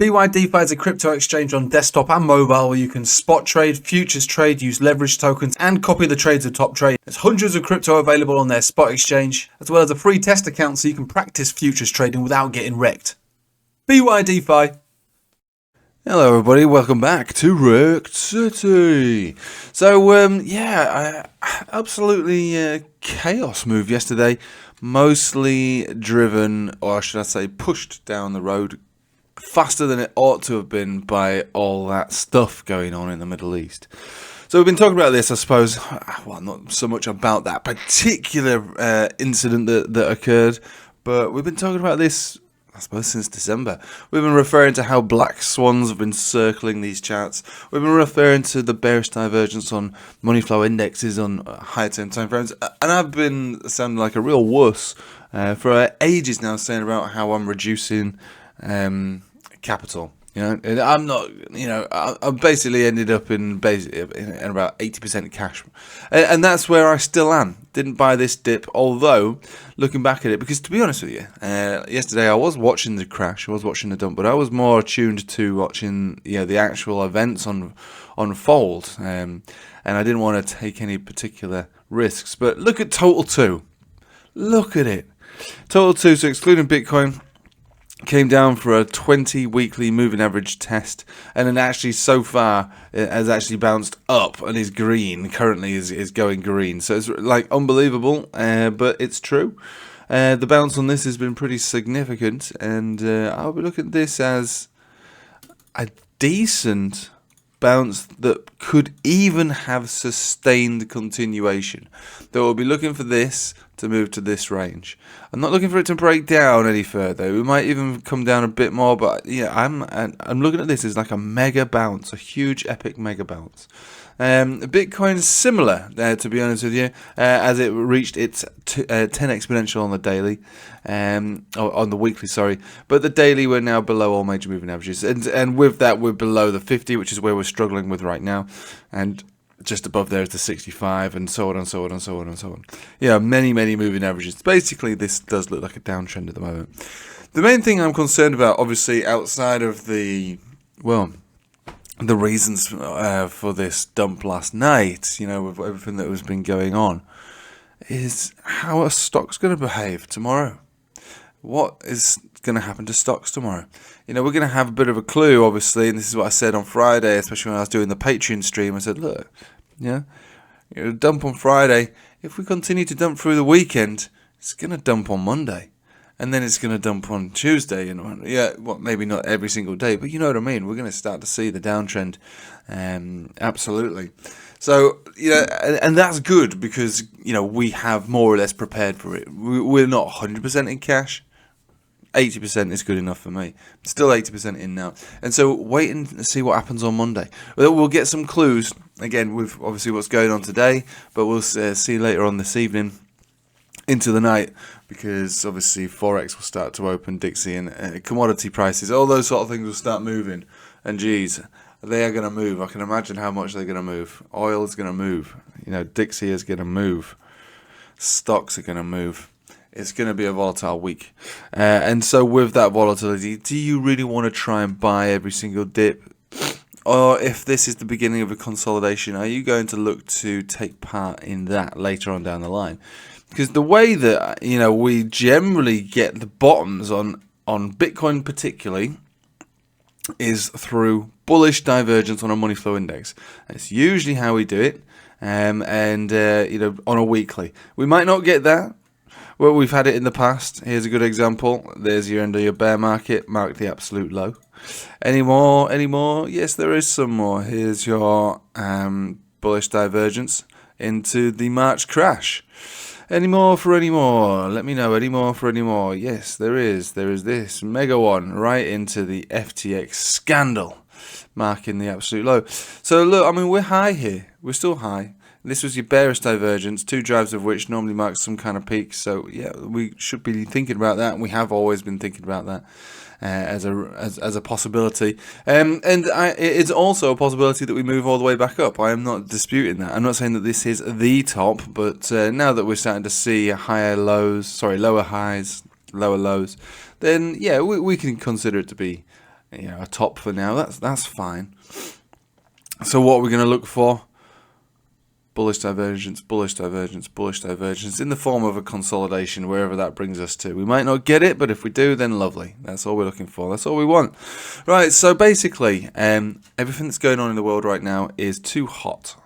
BYDFi is a crypto exchange on desktop and mobile where you can spot trade, futures trade, use leverage tokens, and copy the trades of top trade. There's hundreds of crypto available on their spot exchange, as well as a free test account so you can practice futures trading without getting wrecked. BYDFi. Hello everybody, welcome back to Wrecked City. So absolutely chaos move yesterday, mostly driven, or should I say pushed down the road faster than it ought to have been by all that stuff going on in the Middle East. So we've been talking about this, I suppose, well, not so much about that particular incident that occurred, but we've been talking about this, I suppose, since December. We've been referring to how black swans have been circling these charts. We've been referring to the bearish divergence on money flow indexes on higher term time frames. And I've been sounding like a real wuss for ages now, saying about how I'm reducing capital. You know, and I'm not, you know, I basically ended up in about 80% cash. And that's where I still am. Didn't buy this dip, although, looking back at it, because to be honest with you, yesterday I was watching the crash, I was watching the dump, but I was more tuned to watching, you know, the actual events unfold. And I didn't want to take any particular risks. But look at Total 2. Look at it. Total 2, so excluding Bitcoin, came down for a 20 weekly moving average test, and then actually so far it has actually bounced up and is green. Currently is going green, so it's like unbelievable, but it's true. The bounce on this has been pretty significant, and I'll be looking at this as a decent bounce that could even have sustained continuation. Though we'll be looking for this to move to this range. I'm not looking for it to break down any further. We might even come down a bit more, but yeah, I'm looking at this as like a mega bounce, a huge epic mega bounce. Bitcoin's similar, to be honest with you, as it reached its 10 exponential on the daily, on the weekly, sorry. But the daily, we're now below all major moving averages, and with that, we're below the 50, which is where we're struggling with right now, and just above there is the 65, and so on and so on and so on and so on. Yeah, many moving averages. Basically, this does look like a downtrend at the moment. The main thing I'm concerned about, obviously, outside of the, well, the reasons for this dump last night, you know, with everything that has been going on, is how are stocks going to behave tomorrow? What is going to happen to stocks tomorrow? You know, we're going to have a bit of a clue, obviously, and this is what I said on Friday, especially when I was doing the Patreon stream. I said, look, yeah, you know, dump on Friday. If we continue to dump through the weekend, it's going to dump on Monday. And then it's going to dump on Tuesday, and yeah, well, maybe not every single day, but you know what I mean. We're going to start to see the downtrend, absolutely. So, you know, and that's good because, you know, we have more or less prepared for it. We're not 100% in cash. 80% is good enough for me. Still 80% in now. And so wait and see what happens on Monday. We'll get some clues, again, with obviously what's going on today, but we'll see later on this evening into the night, because obviously Forex will start to open, Dixie, and commodity prices, all those sort of things will start moving. And geez, they are going to move. I can imagine how much they're going to move. Oil is going to move. You know, Dixie is going to move. Stocks are going to move. It's going to be a volatile week. And so with that volatility, do you really want to try and buy every single dip? Or if this is the beginning of a consolidation, are you going to look to take part in that later on down the line? Because the way that, you know, we generally get the bottoms on Bitcoin particularly is through bullish divergence on a money flow index. That's usually how we do it, you know, on a weekly. We might not get that. Well, we've had it in the past. Here's a good example. There's your end of your bear market. Mark the absolute low. Any more? Yes, there is some more. Here's your bullish divergence into the March crash. Any more for any more? Let me know. Any more for any more? Yes, there is. There is this mega one right into the FTX scandal, marking the absolute low. So look, I mean, we're high here. We're still high. This was your bearish divergence, 2 drives of which normally marks some kind of peak. So yeah, we should be thinking about that. We have always been thinking about that as a possibility. It's also a possibility that we move all the way back up. I am not disputing that. I'm not saying that this is the top, but now that we're starting to see lower highs, lower lows, then yeah, we can consider it to be a top for now. That's fine. So what we're going to look for? Bullish divergence, bullish divergence, bullish divergence in the form of a consolidation, wherever that brings us to. We might not get it, but if we do, then lovely. That's all we're looking for. That's all we want. Right, so basically, everything that's going on in the world right now is too hot.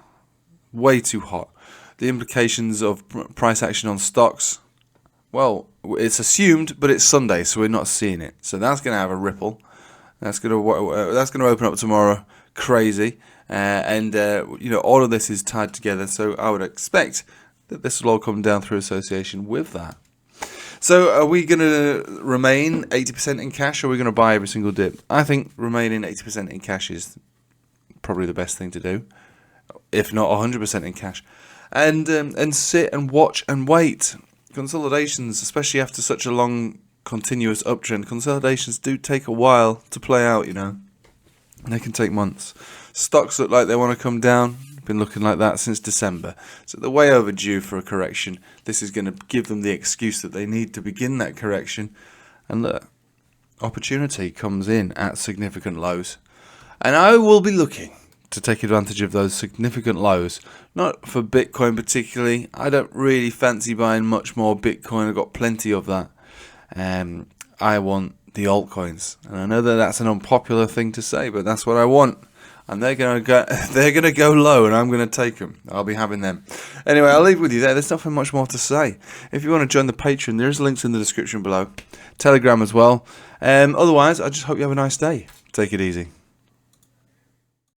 Way too hot. The implications of price action on stocks, well, it's assumed, but it's Sunday, so we're not seeing it. So that's going to have a ripple. That's going to open up tomorrow. Crazy. All of this is tied together, so I would expect that this will all come down through association with that. So are we going to remain 80% in cash, or are we going to buy every single dip? I think remaining 80% in cash is probably the best thing to do, if not 100% in cash, and sit and watch and wait. Consolidations, especially after such a long continuous uptrend, consolidations do take a while to play out, They can take months. Stocks look like they want to come down. Been looking like that since December. So they're way overdue for a correction. This is going to give them the excuse that they need to begin that correction. And look, opportunity comes in at significant lows. And I will be looking to take advantage of those significant lows. Not for Bitcoin particularly. I don't really fancy buying much more Bitcoin. I've got plenty of that. I want the altcoins, and I know that that's an unpopular thing to say, but that's what I want. And they're gonna go low, and I'm gonna take them. I'll be having them. Anyway, I'll leave it with you there. There's nothing much more to say. If you want to join the Patreon, there's links in the description below. Telegram as well. Otherwise, I just hope you have a nice day. Take it easy.